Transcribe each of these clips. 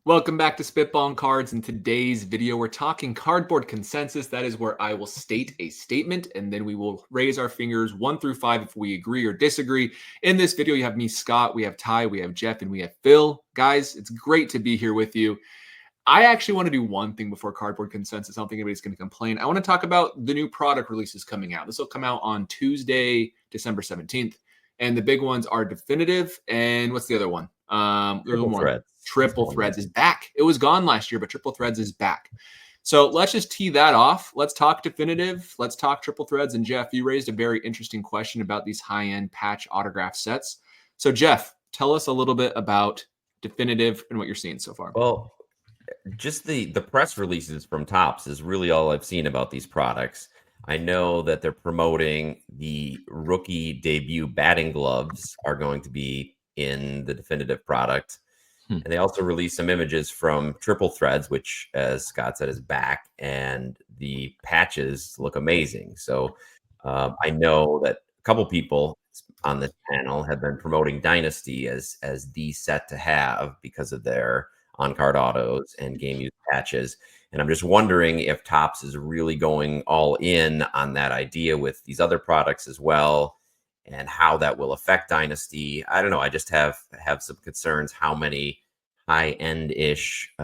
Welcome back to Spitballin Cards. In today's video, we're talking cardboard consensus. That is where I will state a statement, and then we will raise our fingers 1 through 5 if we agree or disagree. In this video, you have me, Scott, we have Ty, we have Jeff, and we have Phil. Guys, it's great to be here with you. I actually want to do one thing before cardboard consensus. I don't think anybody's going to complain. I want to talk about the new product releases coming out. This will come out on Tuesday, December 17th. And the big ones are Definitive and what's the other one? Triple Threads is back. It was gone last year, but Triple Threads is back. So let's just tee that off. Let's talk Definitive. Let's talk Triple Threads. And Jeff, you raised a very interesting question about these high-end patch autograph sets. So Jeff, tell us a little bit about Definitive and what you're seeing so far. Well, just the press releases from Topps is really all I've seen about these products. I know that they're promoting the rookie debut batting gloves are going to be in the Definitive product. And they also released some images from Triple Threads, which, as Scott said, is back, and the patches look amazing. So I know that a couple people on the channel have been promoting Dynasty as the set to have because of their on-card autos and game use patches. And I'm just wondering if Topps is really going all in on that idea with these other products as well, and how that will affect Dynasty. I don't know. I just have some concerns how many high-end-ish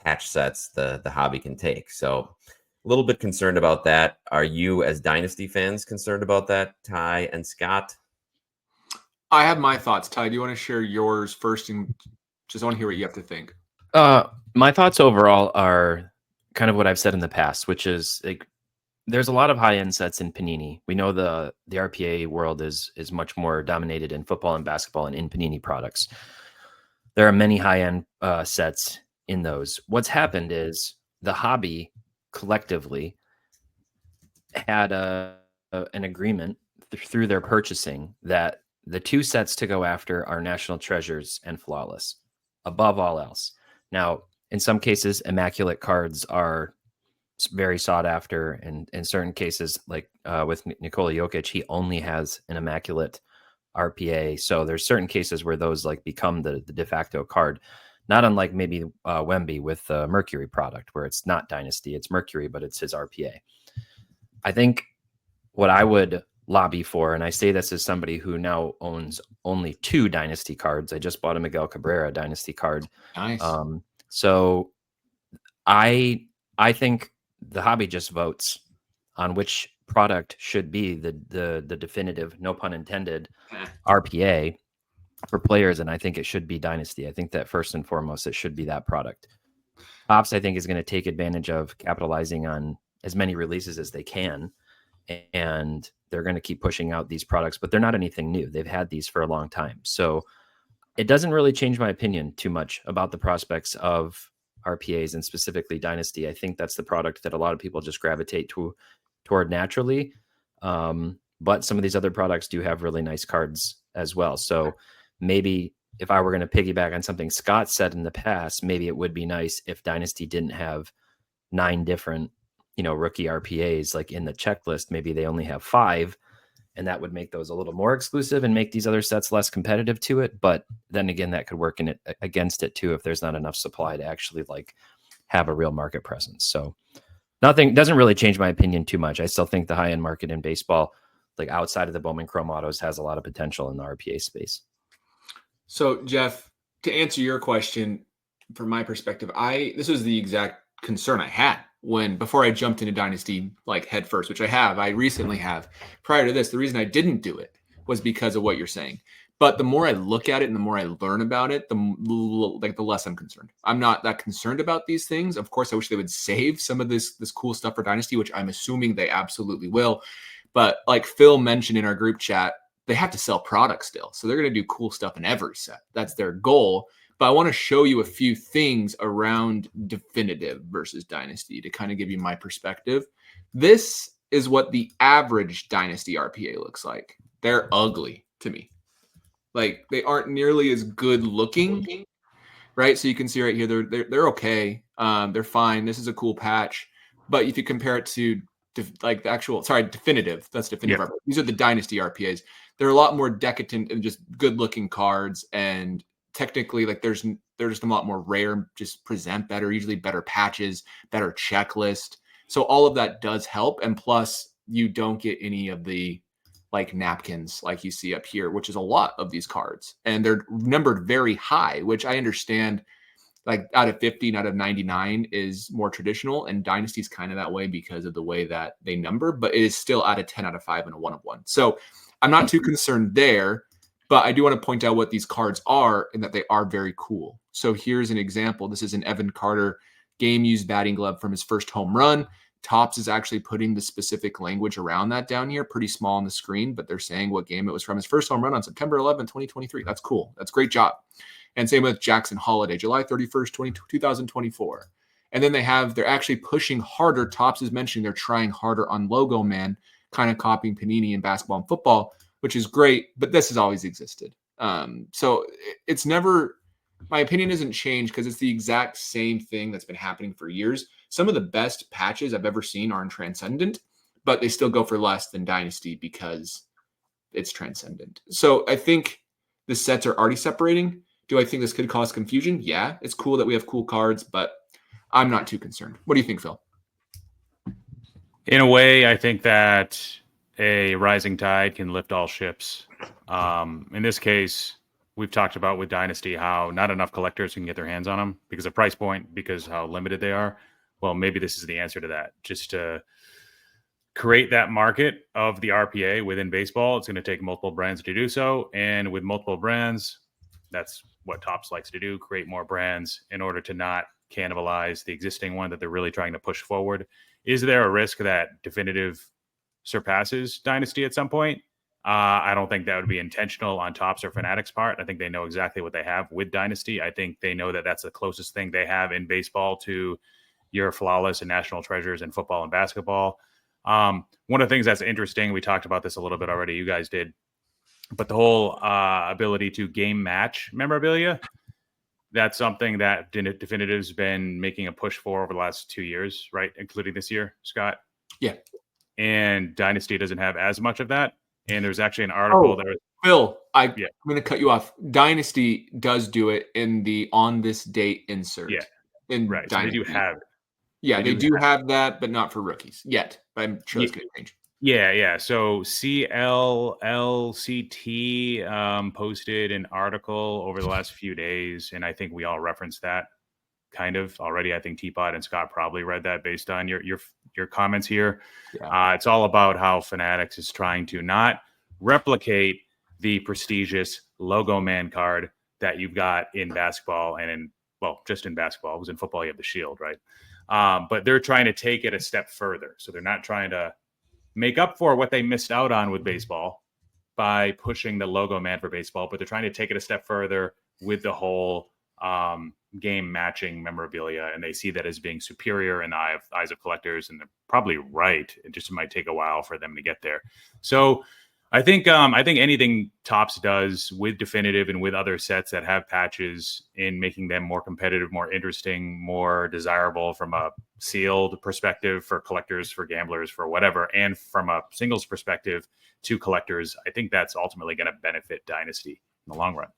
patch sets the hobby can take. So a little bit concerned about that. Are you, as Dynasty fans, concerned about that, Ty and Scott? I have my thoughts. Ty, do you want to share yours first? And just want to hear what you have to think. My thoughts overall are kind of what I've said in the past, which is like there's a lot of high-end sets in Panini. We know the RPA world is much more dominated in football and basketball and in Panini products. There are many high-end sets in those. What's happened is the hobby collectively had an agreement through their purchasing that the two sets to go after are National Treasures and Flawless, above all else. Now, in some cases, immaculate cards are very sought after, and in certain cases, like with Nikola Jokic, he only has an immaculate RPA. So there's certain cases where those like become the de facto card, not unlike maybe Wemby with the Mercury product, where it's not Dynasty, it's Mercury, but it's his RPA. I think what I would lobby for, and I say this as somebody who now owns only 2 Dynasty cards. I just bought a Miguel Cabrera Dynasty card. Nice. So I think the hobby just votes on which product should be the definitive, no pun intended, RPA for players, and I think it should be Dynasty. I think that first and foremost, it should be that product. Topps, I think, is going to take advantage of capitalizing on as many releases as they can, and they're going to keep pushing out these products, but they're not anything new. They've had these for a long time. So it doesn't really change my opinion too much about the prospects of RPAs and specifically Dynasty. I think that's the product that a lot of people just gravitate toward naturally. But some of these other products do have really nice cards as well. So maybe if I were going to piggyback on something Scott said in the past, maybe it would be nice if Dynasty didn't have 9 different, rookie RPAs like in the checklist. Maybe they only have 5, and that would make those a little more exclusive and make these other sets less competitive to it. But then again, that could work against it too if there's not enough supply to actually like have a real market presence. So nothing doesn't really change my opinion too much. I still think the high-end market in baseball, like outside of the Bowman Chrome autos, has a lot of potential in the RPA space. So Jeff, to answer your question, from my perspective, this was the exact concern I had before I jumped into Dynasty like head first, which I recently have. Prior to this, the reason I didn't do it was because of what you're saying. But the more I look at it and the more I learn about it, the less I'm concerned. I'm not that concerned about these things. Of course, I wish they would save some of this cool stuff for Dynasty, which I'm assuming they absolutely will. But like Phil mentioned in our group chat, they have to sell products still. So they're going to do cool stuff in every set. That's their goal. But I want to show you a few things around Definitive versus Dynasty to kind of give you my perspective. This is what the average Dynasty RPA looks like. They're ugly to me. Like they aren't nearly as good looking, right? So you can see right here, they're okay. They're fine. This is a cool patch. But if you compare it to Definitive, that's Definitive. Yeah. These are the Dynasty RPAs. They're a lot more decadent and just good looking cards, and technically like there's They're just a lot more rare, just present better, usually better patches, better checklist. So all of that does help. And plus, you don't get any of the like napkins like you see up here, which is a lot of these cards. And they're numbered very high, which I understand, like out of 50 and out of 99 is more traditional. And Dynasty's kind of that way because of the way that they number, but it is still out of 10 out of 5 and a 1 of 1. So I'm not too concerned there, but I do want to point out what these cards are and that they are very cool. So here's an example. This is an Evan Carter game used batting glove from his first home run. Topps is actually putting the specific language around that down here, pretty small on the screen, but they're saying what game it was from. His first home run on September 11, 2023. That's cool. That's a great job. And same with Jackson Holiday, July 31st, 2024. And then they're actually pushing harder. Topps is mentioning they're trying harder on Logo Man, kind of copying Panini in basketball and football, which is great, but this has always existed. So it's never, my opinion isn't changed because it's the exact same thing that's been happening for years. Some of the best patches I've ever seen are in Transcendent, but they still go for less than Dynasty because it's Transcendent. So I think the sets are already separating. Do I think this could cause confusion? Yeah, it's cool that we have cool cards, but I'm not too concerned. What do you think, Phil? In a way, I think that a rising tide can lift all ships. In this case, we've talked about with Dynasty how not enough collectors can get their hands on them because of price point, because how limited they are. Well, maybe this is the answer to that. Just to create that market of the RPA within baseball, it's going to take multiple brands to do so. And with multiple brands, that's what Topps likes to do, create more brands in order to not cannibalize the existing one that they're really trying to push forward. Is there a risk that Definitive surpasses Dynasty at some point? I don't think that would be intentional on Topps or Fanatics' part. I think they know exactly what they have with Dynasty. I think they know that that's the closest thing they have in baseball to your flawless and national treasures in football and basketball. One of the things that's interesting, we talked about this a little bit already, you guys did, but the whole ability to game match memorabilia, that's something that Definitive's been making a push for over the last 2 years, right? Including this year, Scott? Yeah. And Dynasty doesn't have as much of that. And there's actually an article that was, Phil, I'm going to cut you off. Dynasty does do it in the on this date insert. Yeah. Right. So they do have it. Yeah, they do have that, but not for rookies yet. But I'm sure it's going to change. Yeah. So CLLCT posted an article over the last few days, and I think we all referenced that kind of already. I think Teapot and Scott probably read that based on your comments here. Yeah. It's all about how Fanatics is trying to not replicate the prestigious Logo Man card that you've got in basketball and just in basketball. It was in football, you have the shield, right? But they're trying to take it a step further. So they're not trying to make up for what they missed out on with baseball by pushing the Logo Man for baseball, but they're trying to take it a step further with the whole game matching memorabilia, and they see that as being superior in the eyes of collectors, and they're probably right. It just might take a while for them to get there. So I think anything Topps does with Definitive and with other sets that have patches in making them more competitive, more interesting, more desirable from a sealed perspective for collectors, for gamblers, for whatever, and from a singles perspective to collectors, I think that's ultimately going to benefit Dynasty in the long run.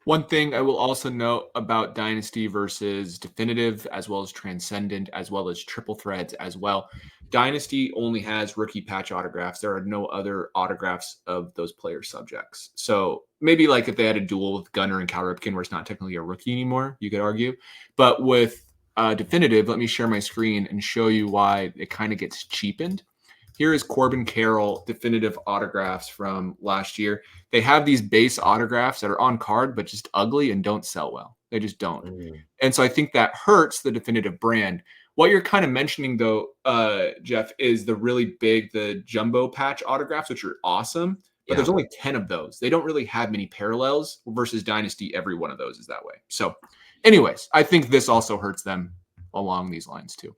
One thing I will also note about Dynasty versus Definitive, as well as Transcendent, as well as Triple Threads as well. Dynasty only has rookie patch autographs. There are no other autographs of those player subjects. So maybe like if they had a duel with Gunnar and Cal Ripken, where it's not technically a rookie anymore, you could argue. But with Definitive, let me share my screen and show you why it kind of gets cheapened. Here is Corbin Carroll Definitive autographs from last year. They have these base autographs that are on card, but just ugly and don't sell well. They just don't. And so I think that hurts the Definitive brand. What you're kind of mentioning, though, Jeff, is the really big, the jumbo patch autographs, which are awesome. But there's only 10 of those. They don't really have many parallels versus Dynasty. Every one of those is that way. So anyways, I think this also hurts them along these lines, too.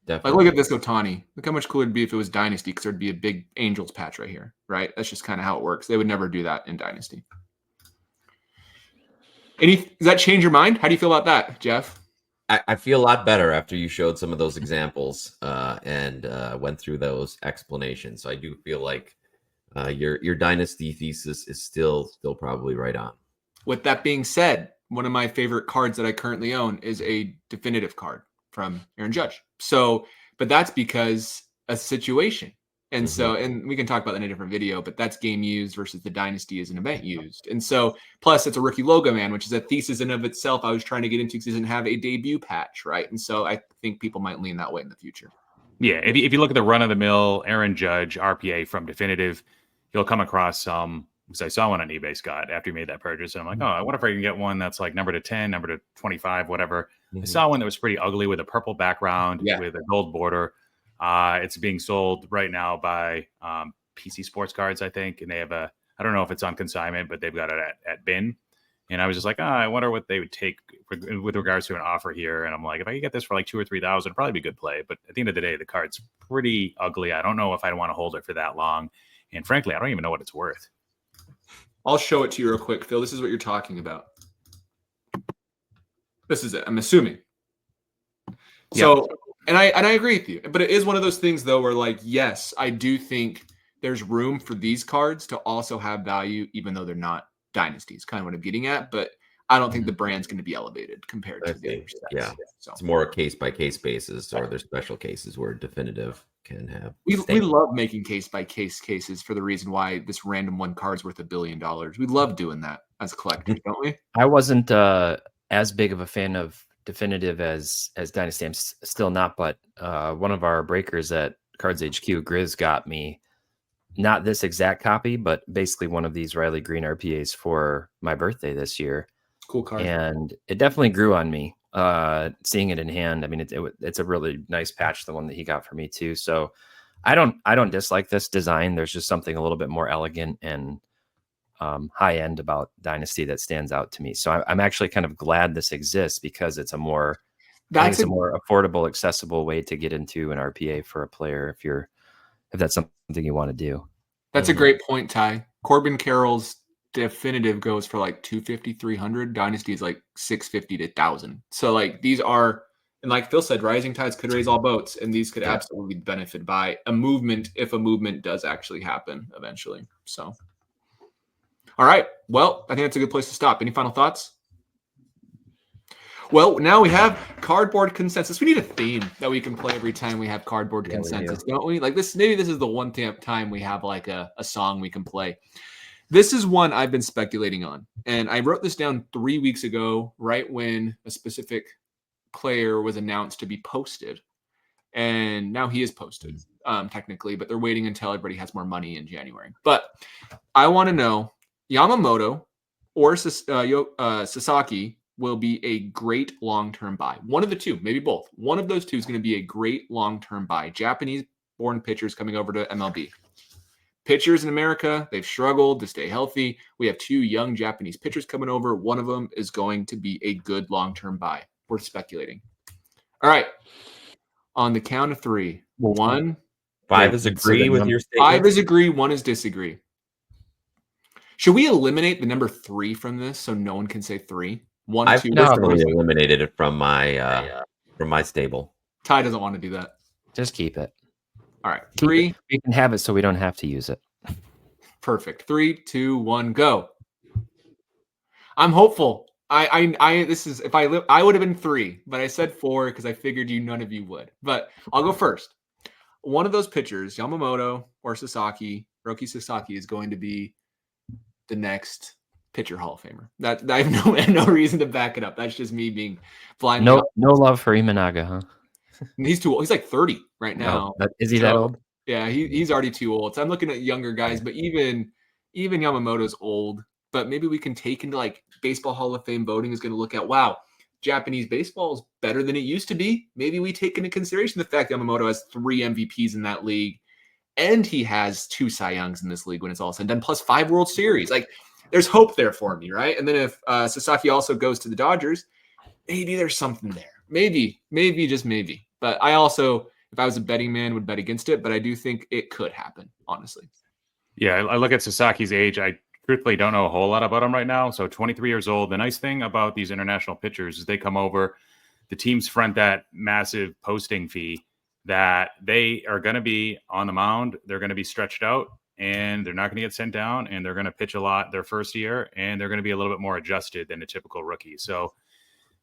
Definitely. Like, look at this Ohtani. Look how much cooler it'd be if it was Dynasty, because there'd be a big Angels patch right here, right? That's just kind of how it works. They would never do that in Dynasty. Does that change your mind? How do you feel about that, Jeff? I feel a lot better after you showed some of those examples and went through those explanations. So I do feel like your Dynasty thesis is still probably right on. With that being said, one of my favorite cards that I currently own is a definitive card from Aaron Judge. So, but that's because a situation. And so, and we can talk about that in a different video, but that's game used versus the Dynasty is an event used. And so, plus it's a rookie logo man, which is a thesis in of itself I was trying to get into because it doesn't have a debut patch, right? And so I think people might lean that way in the future. Yeah, if you look at the run-of-the-mill Aaron Judge RPA from definitive, you'll come across some, because I saw one on eBay, Scott, after you made that purchase, and I'm like, oh, I wonder if I can get one that's like number to 10, number to 25, whatever. I saw one that was pretty ugly with a purple background with a gold border. It's being sold right now by PC Sports Cards, I think, and they have I don't know if it's on consignment, but they've got it at bin. And I was just like, I wonder what they would take with regards to an offer here. And I'm like, if I could get this for like $2,000 or $3,000, it'd probably be a good play. But at the end of the day, the card's pretty ugly. I don't know if I'd want to hold it for that long. And frankly, I don't even know what it's worth. I'll show it to you real quick, Phil. This is what you're talking about. This is it, I'm assuming. So, and I agree with you. But it is one of those things, though, where like, yes, I do think there's room for these cards to also have value, even though they're not dynasties, kind of what I'm getting at. But I don't think the brand's going to be elevated compared to the other sets. Yeah, so it's more a case-by-case basis, or there's special cases where definitive can have. We love making case-by-case cases for the reason why this random one card's worth $1 billion. We love doing that as collectors, don't we? I wasn't as big of a fan of definitive as Dynasty. I'm still not, but one of our breakers at Cards HQ, Grizz, got me not this exact copy, but basically one of these Riley Green RPAs for my birthday this year. Cool card. And it definitely grew on me seeing it in hand. I mean, it's a really nice patch, the one that he got for me too. So I don't dislike this design. There's just something a little bit more elegant and high end about Dynasty that stands out to me. So I'm actually kind of glad this exists because it's a more affordable, accessible way to get into an RPA for a player if that's something you want to do. That's a great point, Ty. Corbin Carroll's definitive goes for like $250, $300. Dynasty is like $650 to $1,000. So like these are, and like Phil said, rising tides could raise all boats, and these could absolutely benefit by a movement if a movement does actually happen eventually. So, all right. Well, I think that's a good place to stop. Any final thoughts? Well, now we have cardboard consensus. We need a theme that we can play every time we have cardboard consensus, don't we? Like this, maybe this is the one time we have like a song we can play. This is one I've been speculating on, and I wrote this down 3 weeks ago, right when a specific player was announced to be posted, and now he is posted technically, but they're waiting until everybody has more money in January. But I want to know Yamamoto or Sasaki will be a great long-term buy. One of the two, maybe both. One of those two is going to be a great long-term buy. Japanese-born pitchers coming over to MLB. Pitchers in America, they've struggled to stay healthy. We have two young Japanese pitchers coming over. One of them is going to be a good long-term buy. We're speculating. All right. On the count of three. 1. 5 is agree with your statement. 5 is agree. 1 is disagree. Should we eliminate the number 3 from this so no one can say 3? 1, I've 2. personally eliminated it from my stable. Ty doesn't want to do that. Just keep it. All right. 3. We can have it so we don't have to use it. Perfect. 3, 2, 1, go. I'm hopeful. This is, if I would have been 3, but I said 4 because I figured none of you would. But I'll go first. One of those pitchers, Yamamoto or Sasaki, Roki Sasaki, is going to be the next pitcher Hall of Famer. That I have no reason to back it up. That's just me being blind. No love for Imanaga, huh? He's too old. He's like 30 right now. No, is he that old? Yeah, he's already too old. So I'm looking at younger guys, but even Yamamoto's old. But maybe we can take into like Baseball Hall of Fame voting is going to look at, wow, Japanese baseball is better than it used to be. Maybe we take into consideration the fact Yamamoto has 3 MVPs in that league, and he has 2 Cy Youngs in this league when it's all said and done, plus 5 World Series. Like, there's hope there for me, right? And then if Sasaki also goes to the Dodgers, maybe there's something there. Maybe, just maybe. But I also, if I was a betting man, would bet against it. But I do think it could happen, honestly. Yeah, I look at Sasaki's age. I truthfully don't know a whole lot about him right now. So 23 years old. The nice thing about these international pitchers is they come over, the teams front that massive posting fee that they are going to be on the mound. They're going to be stretched out. and they're not going to get sent down, and they're going to pitch a lot their first year, and they're going to be a little bit more adjusted than a typical rookie. So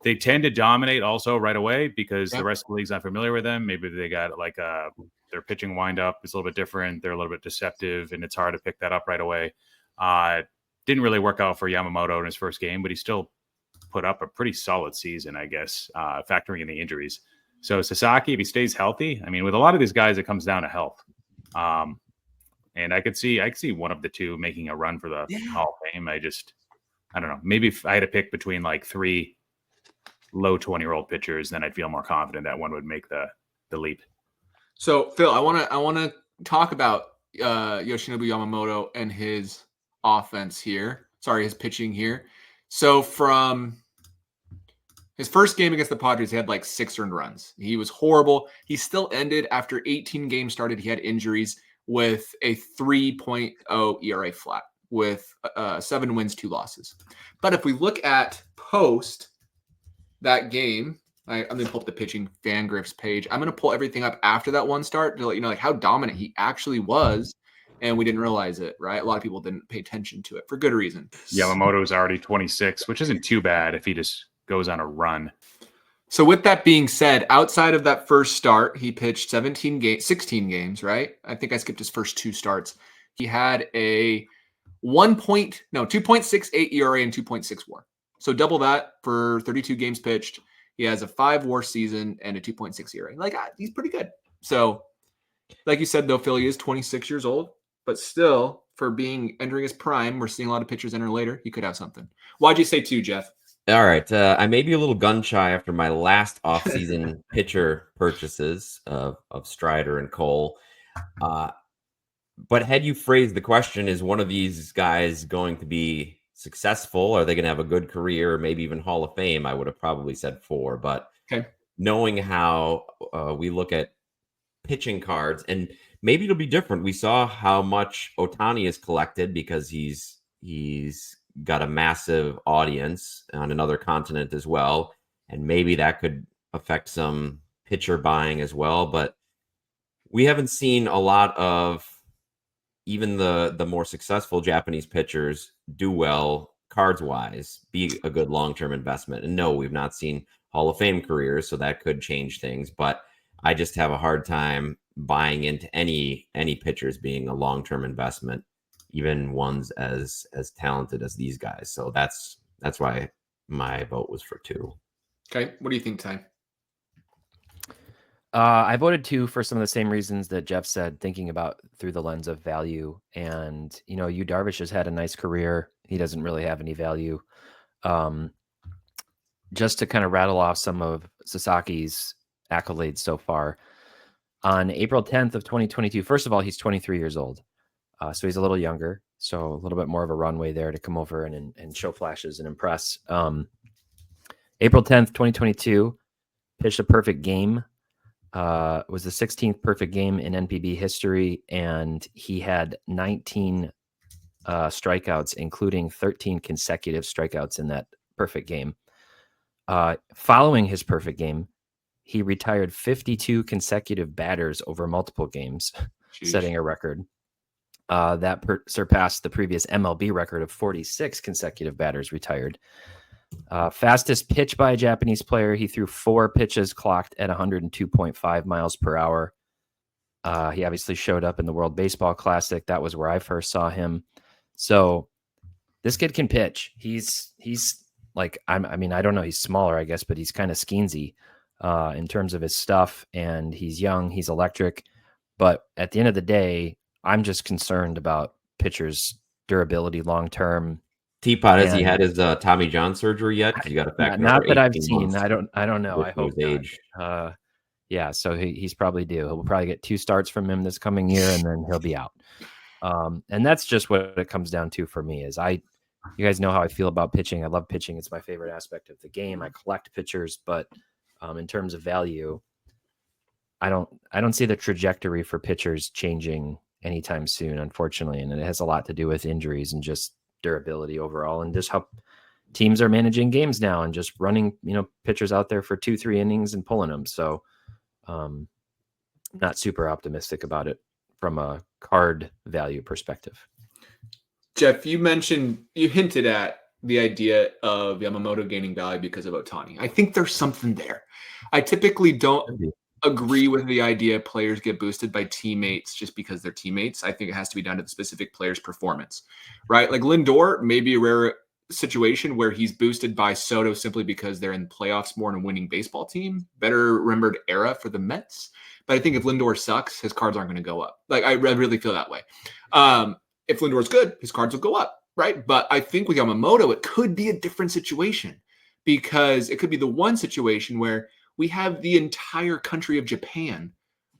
they tend to dominate also right away because the rest of the league's not familiar with them. Maybe they got like their pitching windup is a little bit different. They're a little bit deceptive, and it's hard to pick that up right away. Didn't really work out for Yamamoto in his first game, but he still put up a pretty solid season, I guess, factoring in the injuries. So Sasaki, if he stays healthy, I mean, with a lot of these guys, it comes down to health. And I could see one of the two making a run for the Hall of Fame. I don't know. Maybe if I had to pick between like 3 low 20-year-old pitchers, then I'd feel more confident that one would make the leap. So Phil, I want to talk about Yoshinobu Yamamoto and his offense here. Sorry, his pitching here. So from his first game against the Padres, he had like 6 earned runs. He was horrible. He still ended after 18 games started. He had injuries with a 3.0 ERA flat with 7 wins, 2 losses. But if we look at post that game, I'm going to pull up the pitching Fangraphs page. I'm going to pull everything up after that one start to let you know like how dominant he actually was. And we didn't realize it, right? A lot of people didn't pay attention to it for good reason. Yamamoto is already 26, which isn't too bad if he just goes on a run. So with that being said, outside of that first start, he pitched 16 games, right? I think I skipped his first 2 starts. He had a 2.68 ERA and 2.6 WAR. So double that for 32 games pitched. He has a 5 WAR season and a 2.6 ERA. Like, he's pretty good. So, like you said, though, Phil, he is 26 years old, but still, for being entering his prime, we're seeing a lot of pitchers enter later. He could have something. Why'd you say 2, Jeff? All right. I may be a little gun shy after my last offseason pitcher purchases of Strider and Cole. But had you phrased the question, is one of these guys going to be successful? Are they going to have a good career, or maybe even Hall of Fame? I would have probably said 4. But knowing how we look at pitching cards, and maybe it'll be different. We saw how much Ohtani is collected because he's got a massive audience on another continent as well. And maybe that could affect some pitcher buying as well. But we haven't seen a lot of even the more successful Japanese pitchers do well cards wise, be a good long-term investment. And no, we've not seen Hall of Fame careers, so that could change things. But I just have a hard time buying into any pitchers being a long-term investment, even ones as talented as these guys. So that's why my vote was for 2. Okay. What do you think, Ty? I voted 2 for some of the same reasons that Jeff said, thinking about through the lens of value. And, Yu Darvish has had a nice career. He doesn't really have any value. Just to kind of rattle off some of Sasaki's accolades so far. On April 10th of 2022, first of all, he's 23 years old. So he's a little younger. So a little bit more of a runway there to come over and show flashes and impress. April 10th, 2022, pitched a perfect game. Was the 16th perfect game in NPB history, and he had 19 strikeouts, including 13 consecutive strikeouts in that perfect game. Following his perfect game, he retired 52 consecutive batters over multiple games, setting a record that surpassed the previous MLB record of 46 consecutive batters retired. Fastest pitch by a Japanese player. He threw 4 pitches clocked at 102.5 miles per hour. He obviously showed up in the World Baseball Classic. That was where I first saw him. So this kid can pitch. He's like, I don't know. He's smaller, I guess, but he's kind of skeensy in terms of his stuff. And he's young. He's electric. But at the end of the day, I'm just concerned about pitchers' durability long term. Teapot, has he had his Tommy John surgery yet? You got to factor not that I've seen. I don't know. I hope age. Yeah, so he's probably due. He'll probably get 2 starts from him this coming year, and then he'll be out. And that's just what it comes down to for me. Is you guys know how I feel about pitching. I love pitching. It's my favorite aspect of the game. I collect pitchers, but in terms of value, I don't see the trajectory for pitchers changing anytime soon, unfortunately, and it has a lot to do with injuries and just durability overall, and just how teams are managing games now and just running, pitchers out there for 2-3 innings and pulling them. So, not super optimistic about it from a card value perspective. Jeff, you hinted at the idea of Yamamoto gaining value because of Ohtani. I think there's something there. I typically don't agree with the idea players get boosted by teammates just because they're teammates. I think it has to be down to the specific player's performance, right? Like Lindor may be a rare situation where he's boosted by Soto simply because they're in the playoffs more and a winning baseball team. Better remembered era for the Mets. But I think if Lindor sucks, his cards aren't going to go up. Like I really feel that way. If Lindor's good, his cards will go up, right? But I think with Yamamoto, it could be a different situation because it could be the one situation where we have the entire country of Japan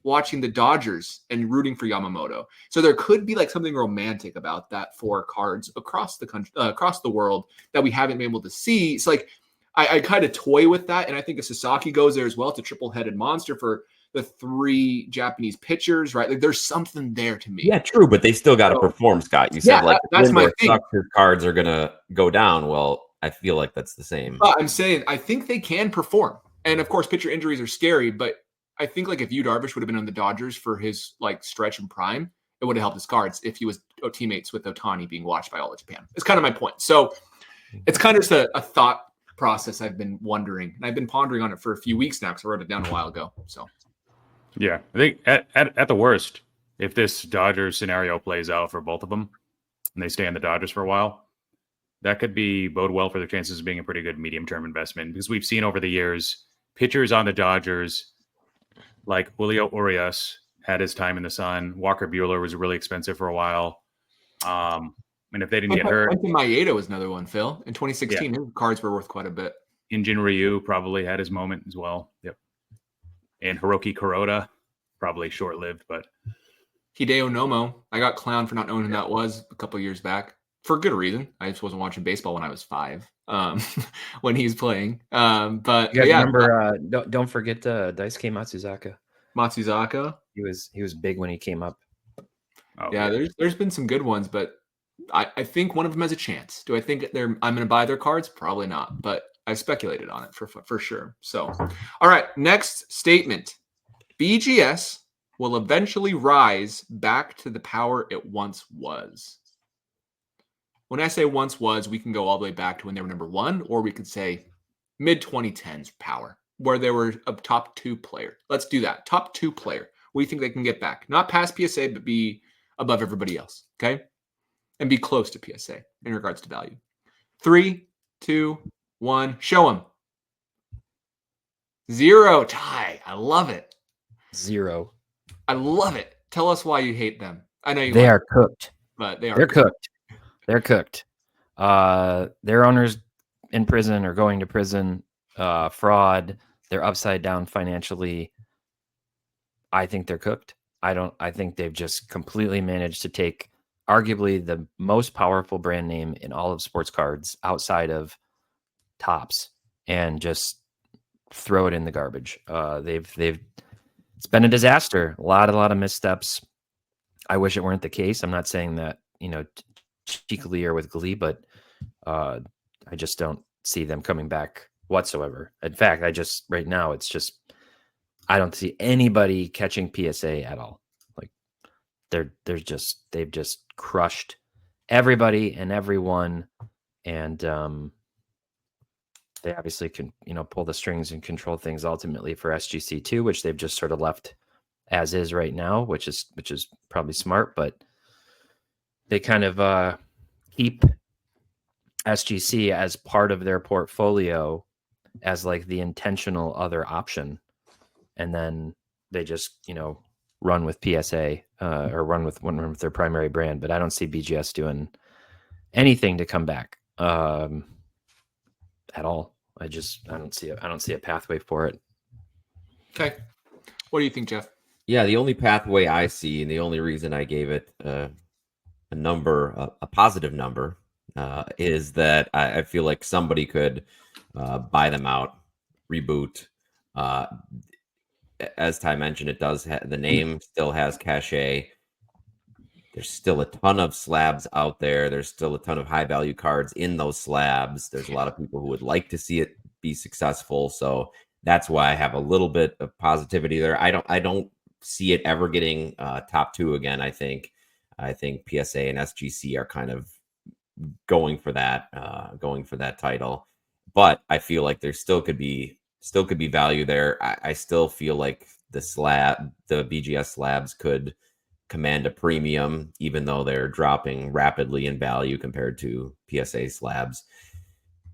watching the Dodgers and rooting for Yamamoto. So there could be like something romantic about that for cards across the country, across the world that we haven't been able to see. It's like I kind of toy with that, and I think if Sasaki goes there as well, it's a triple-headed monster for the 3 Japanese pitchers, right? Like there's something there to me. Yeah, true, but they still got to perform, Scott. You said that's my thing. His cards are gonna go down. Well, I feel like that's the same. I'm saying I think they can perform, and of course, pitcher injuries are scary. But I think like if Yu Darvish would have been on the Dodgers for his like stretch and prime, it would have helped his cards if he was teammates with Ohtani being watched by all of Japan. It's kind of my point. So it's kind of just a thought process I've been wondering, and I've been pondering on it for a few weeks now because I wrote it down a while ago. So. Yeah, I think at the worst, if this Dodgers scenario plays out for both of them and they stay on the Dodgers for a while, that could bode well for their chances of being a pretty good medium-term investment because we've seen over the years pitchers on the Dodgers like Julio Urias had his time in the sun. Walker Buehler was really expensive for a while. And if they didn't get hurt. Quentin Maeda was another one, Phil. In 2016, his cards were worth quite a bit. Injin Ryu probably had his moment as well. Yep. And Hiroki Kuroda, probably short-lived, but Hideo Nomo. I got clowned for not knowing who that was a couple of years back for good reason. I just wasn't watching baseball when I was 5 when he's playing. But you guys remember? Don't forget Daisuke Matsuzaka. Matsuzaka. He was big when he came up. Oh, yeah, there's been some good ones, but I think one of them has a chance. Do I think I'm going to buy their cards? Probably not, but I speculated on it for sure. So, all right, next statement. BGS will eventually rise back to the power it once was. When I say once was, we can go all the way back to when they were number 1, or we could say mid-2010s power, where they were a top 2 player. Let's do that. Top 2 player. What do you think they can get back? Not past PSA, but be above everybody else, okay? And be close to PSA in regards to value. 3, 2, 1, show them. 0, Ty. I love it. 0. I love it. Tell us why you hate them. I know they are cooked, but they're cooked. They're cooked. Their owners in prison or going to prison, fraud. They're upside down financially. I think they're cooked. I think they've just completely managed to take arguably the most powerful brand name in all of sports cards outside of Topps and just throw it in the garbage. It's been a disaster. A lot of missteps. I wish it weren't the case. I'm not saying that, cheekily or with glee, but I just don't see them coming back whatsoever. In fact, right now, it's just, I don't see anybody catching PSA at all. Like they've just crushed everybody and everyone. And they obviously can, pull the strings and control things ultimately for SGC2, which they've just sort of left as is right now, which is probably smart, but they kind of keep SGC as part of their portfolio as like the intentional other option. And then they just, run with PSA or run with their primary brand. But I don't see BGS doing anything to come back at all. I don't see a pathway for it. Okay. What do you think, Jeff? Yeah, the only pathway I see, and the only reason I gave it a number, a positive number, is that I feel like somebody could buy them out, reboot. As Ty mentioned, it does the name still has cachet. There's still a ton of slabs out there. There's still a ton of high value cards in those slabs. There's a lot of people who would like to see it be successful. So that's why I have a little bit of positivity there. I don't see it ever getting top 2 again. I think PSA and SGC are kind of going for that title, but I feel like there still could be value there. I still feel like the BGS slabs could command a premium, even though they're dropping rapidly in value compared to PSA slabs.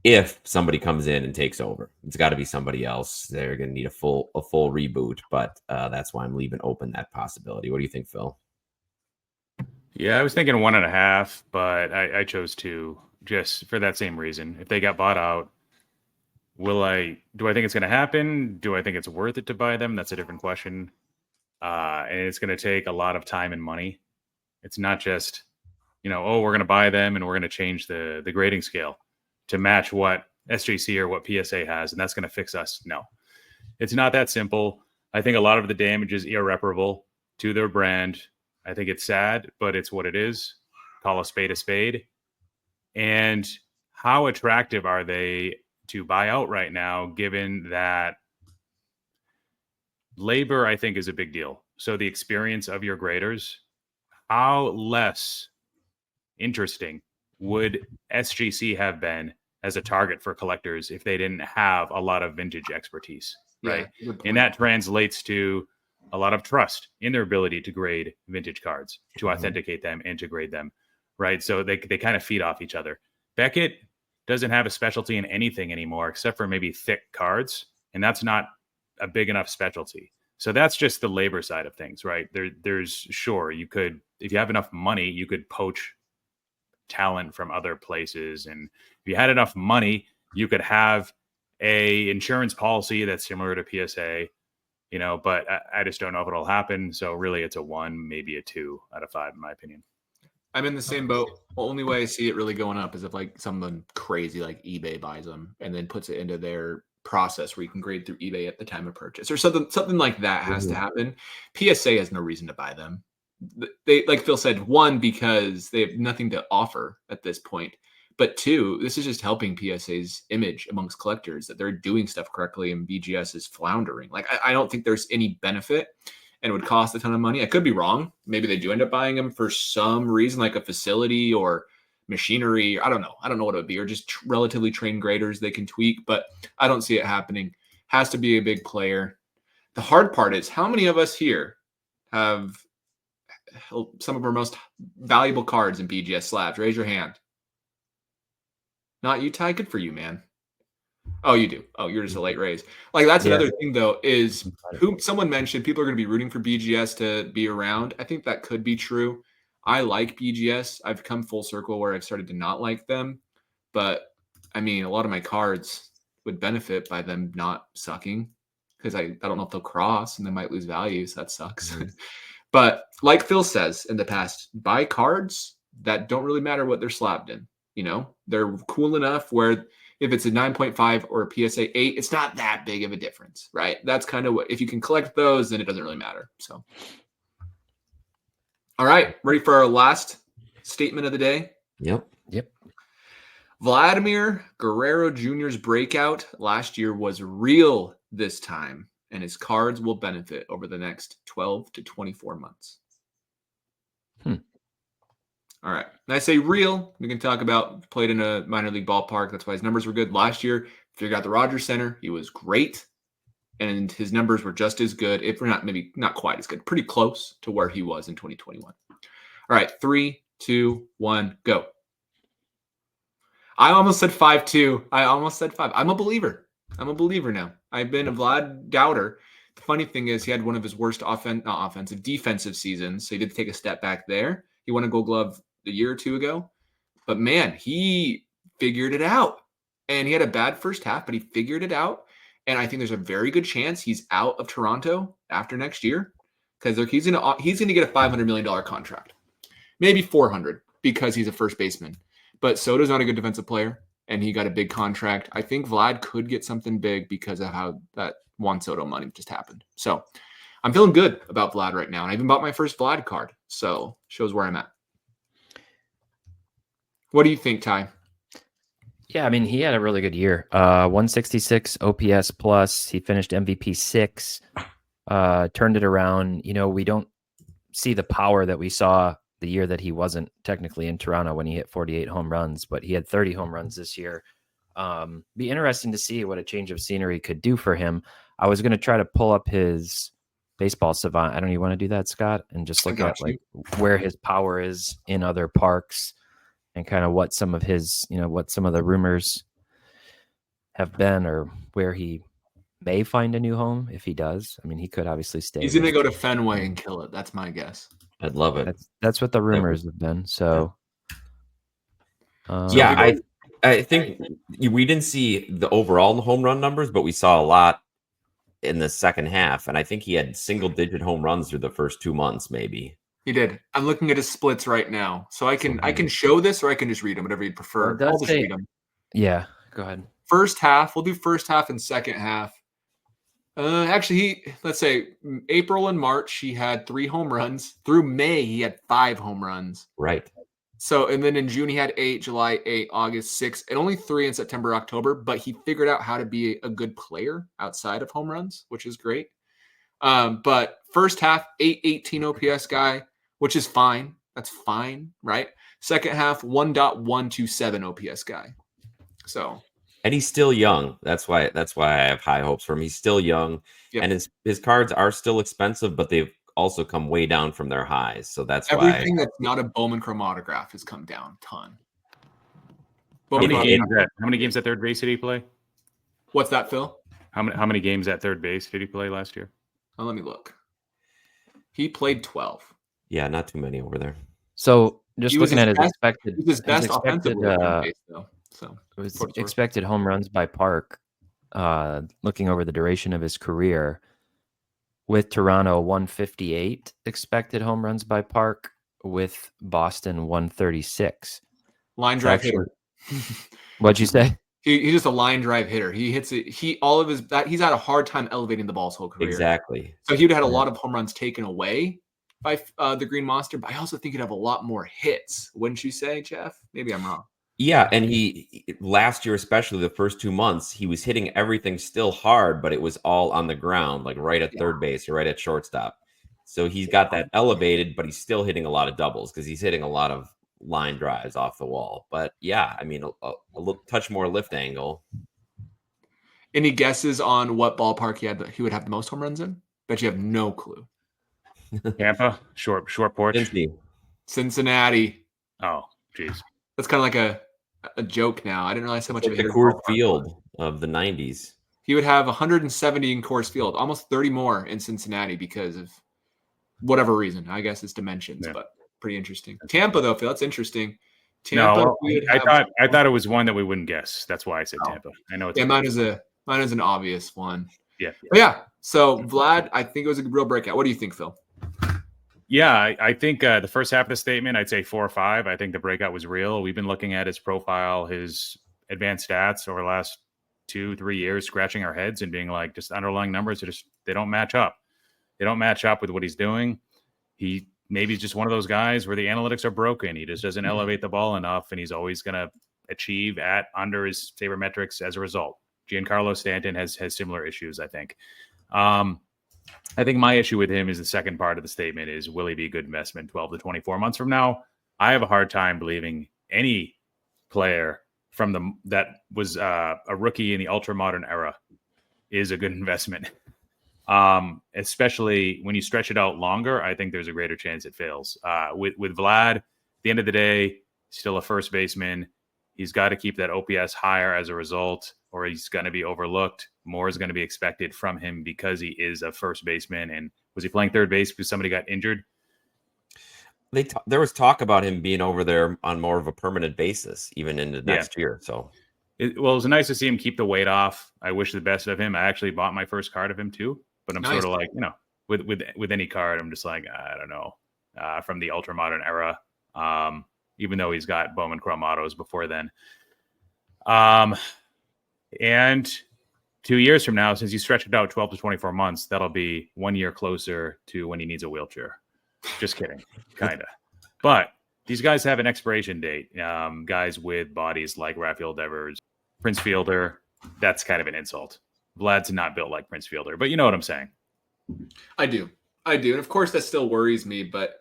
If somebody comes in and takes over, it's got to be somebody else. They're going to need a full reboot, but that's why I'm leaving open that possibility. What do you think, Phil? Yeah, I was thinking 1.5, but I chose 2 just for that same reason. If they got bought out, do I think it's going to happen? Do I think it's worth it to buy them? That's a different question. And it's going to take a lot of time and money. It's not just, we're going to buy them and we're going to change the grading scale to match what SJC or what PSA has, and that's going to fix us. No, it's not that simple. I think a lot of the damage is irreparable to their brand. I think it's sad, but it's what it is. Call a spade a spade. And how attractive are they to buy out right now, given that labor, I think, is a big deal. So the experience of your graders, how less interesting would SGC have been as a target for collectors if they didn't have a lot of vintage expertise, right? Yeah, and that translates to a lot of trust in their ability to grade vintage cards, to authenticate them and to grade them, right? So they kind of feed off each other. Beckett doesn't have a specialty in anything anymore, except for maybe thick cards, and that's not a big enough specialty. So that's just the labor side of things, right? There's sure, you could, if you have enough money, you could poach talent from other places, and if you had enough money, you could have a insurance policy that's similar to PSA, but I just don't know if it'll happen. So really it's a 1, maybe a 2 out of 5 in my opinion. I'm in the same boat. The only way I see it really going up is if like someone crazy like eBay buys them and then puts it into their process where you can grade through eBay at the time of purchase or something like that has to happen. PSA has no reason to buy them. They, like Phil said, 1, because they have nothing to offer at this point, but 2, this is just helping PSA's image amongst collectors that they're doing stuff correctly and BGS is floundering. Like I don't think there's any benefit, and it would cost a ton of money. I could be wrong. Maybe they do end up buying them for some reason, like a facility or machinery. I don't know. I don't know what it would be, or just relatively trained graders they can tweak, but I don't see it happening. Has to be a big player. The hard part is how many of us here have some of our most valuable cards in BGS slabs? Raise your hand. Not you, Ty. Good for you, man. Oh, you do. Oh, you're just a late raise. Like that's another thing, though, is who someone mentioned people are going to be rooting for BGS to be around. I think that could be true. I like BGS. I've come full circle where I've started to not like them. But I mean, a lot of my cards would benefit by them not sucking because I don't know if they'll cross and they might lose value. So that sucks. But like Phil says in the past, buy cards that don't really matter what they're slabbed in. They're cool enough where if it's a 9.5 or a PSA 8, it's not that big of a difference, right? That's kind of what, if you can collect those, then it doesn't really matter. So, all right, ready for our last statement of the day? Yep. Vladimir Guerrero Jr.'s breakout last year was real this time, and his cards will benefit over the next 12 to 24 months. All right. And I say real. We can talk about played in a minor league ballpark. That's why his numbers were good last year. If you got the Rogers Center, he was great. And his numbers were just as good, if not maybe not quite as good, pretty close to where he was in 2021. All right. 3, 2, 1, go. I almost said 5-2. I almost said 5. I'm a believer. I'm a believer now. I've been a Vlad doubter. The funny thing is he had one of his worst defensive seasons. So he did take a step back there. He won a Gold Glove a year or 2 ago, but man, he figured it out, and he had a bad first half, but he figured it out. And I think there's a very good chance he's out of Toronto after next year because he's going to get a $500 million contract, maybe 400 because he's a first baseman. But Soto's not a good defensive player, and he got a big contract. I think Vlad could get something big because of how that Juan Soto money just happened. So I'm feeling good about Vlad right now, and I even bought my first Vlad card, so shows where I'm at. What do you think, Ty? Yeah, I mean, he had a really good year. 166 OPS plus. He finished MVP 6. turned it around. We don't see the power that we saw the year that he wasn't technically in Toronto when he hit 48 home runs, but he had 30 home runs this year. Be interesting to see what a change of scenery could do for him. I was going to try to pull up his baseball savant. I don't even want to do that, Scott, and just look at like where his power is in other parks and kind of what some of his, what some of the rumors have been or where he may find a new home if he does. I mean, he could obviously stay. He's going to go to Fenway and kill it. That's my guess. I'd love it. That's what the rumors have been. So, I think we didn't see the overall home run numbers, but we saw a lot in the second half. And I think he had single-digit home runs through the first 2 months, maybe. He did. I'm looking at his splits right now. So I can show this or I can just read them, whatever you'd prefer. Well, I'll just read them. Yeah, go ahead. First half, we'll do first half and second half. Actually, let's say April and March, he had 3 home runs. Through May, he had 5 home runs. Right. So, and then in June, he had 8, July 8, August 6, and only 3 in September, October. But he figured out how to be a good player outside of home runs, which is great. But first half, 818 OPS guy, which is fine. That's fine, right? Second half, 1.127 OPS guy. So. And he's still young. That's why I have high hopes for him. He's still young, and his cards are still expensive, but they've also come way down from their highs. So that's everything that's not a Bowman chromatograph has come down a ton. How many games at third base did he play? What's that, Phil? How many games at third base did he play last year? Oh, let me look. He played 12. Yeah, not too many over there. So just looking at his expected, his best offensive base, though. So it was expected home runs by park. Looking over the duration of his career, with Toronto 158 expected home runs by park, with Boston 136. Line drive hitter. What'd you say? He's just a line drive hitter. He hits it. He's had a hard time elevating the ball his whole career. Exactly. So he would have had a lot of home runs taken away by the Green Monster, but I also think he'd have a lot more hits. Wouldn't you say, Jeff? Maybe I'm wrong. Yeah, and he last year, especially the first 2 months, he was hitting everything still hard, but it was all on the ground, like right at third base or right at shortstop. So he's got that elevated, but he's still hitting a lot of doubles because he's hitting a lot of line drives off the wall. But yeah, I mean, a little touch more lift angle. Any guesses on what ballpark he would have the most home runs in? Bet you have no clue. Tampa, short porch. Cincinnati. Oh, geez. That's kind of like a joke now. I didn't realize how much of a hitter. Coors Field of the 90s. He would have 170 in Coors Field, almost 30 more in Cincinnati because of whatever reason. I guess it's dimensions, but pretty interesting. Tampa, though, Phil, that's interesting. Tampa. I thought it was one that we wouldn't guess. That's why I said Tampa. I know it's mine is an obvious one. Yeah. But yeah. So Vlad, I think it was a real breakout. What do you think, Phil? Yeah, I think the first half of the statement, I'd say 4 or 5. I think the breakout was real. We've been looking at his profile, his advanced stats over the last 2-3 years, scratching our heads and being like, just underlying numbers they don't match up. They don't match up with what he's doing. He maybe he's just one of those guys where the analytics are broken. He just doesn't elevate the ball enough, and he's always going to achieve at under his sabermetrics as a result. Giancarlo Stanton has similar issues, I think. I think my issue with him is the second part of the statement is, will he be a good investment 12 to 24 months from now? I have a hard time believing any player that was a rookie in the ultra modern era is a good investment. Especially when you stretch it out longer, I think there's a greater chance it fails. With Vlad, at the end of the day, still a first baseman. He's got to keep that OPS higher as a result, or he's going to be overlooked. More is going to be expected from him because he is a first baseman. And was he playing third base because somebody got injured? There was talk about him being over there on more of a permanent basis, even into next year. So, it was nice to see him keep the weight off. I wish the best of him. I actually bought my first card of him too, but I'm sort of like, with any card, I'm just like, I don't know, from the ultra modern era. Even though he's got Bowman Chromatos before then. And 2 years from now, since you stretch it out 12 to 24 months, that'll be 1 year closer to when he needs a wheelchair. Just kidding, kind of. But these guys have an expiration date. Guys with bodies like Rafael Devers, Prince Fielder, that's kind of an insult. Vlad's not built like Prince Fielder, but you know what I'm saying. I do. And of course that still worries me, but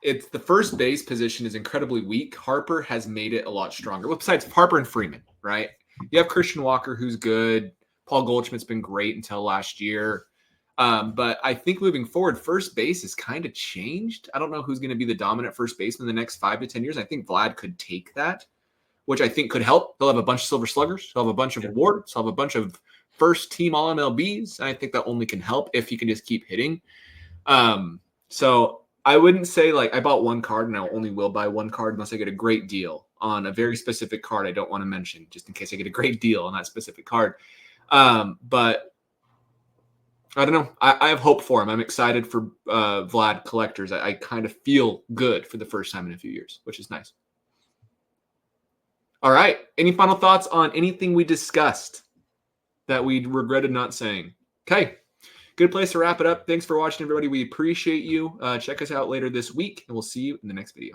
it's the first base position is incredibly weak. Harper has made it a lot stronger. Well, besides Harper and Freeman, right? You have Christian Walker, who's good. Paul Goldschmidt's been great until last year. But I think moving forward, first base has kind of changed. I don't know who's going to be the dominant first baseman in the next 5 to 10 years. I think Vlad could take that, which I think could help. He'll have a bunch of silver sluggers. He'll have a bunch of awards. He'll have a bunch of first team all MLBs. And I think that only can help if he can just keep hitting. So I wouldn't say like I bought one card and I only will buy one card unless I get a great deal on a very specific card I don't want to mention, just in case I get a great deal on that specific card. But I don't know. I have hope for him. I'm excited for Vlad collectors. I kind of feel good for the first time in a few years, which is nice. All right. Any final thoughts on anything we discussed that we regretted not saying? Okay. Good place to wrap it up. Thanks for watching, everybody. We appreciate you. Check us out later this week, and we'll see you in the next video.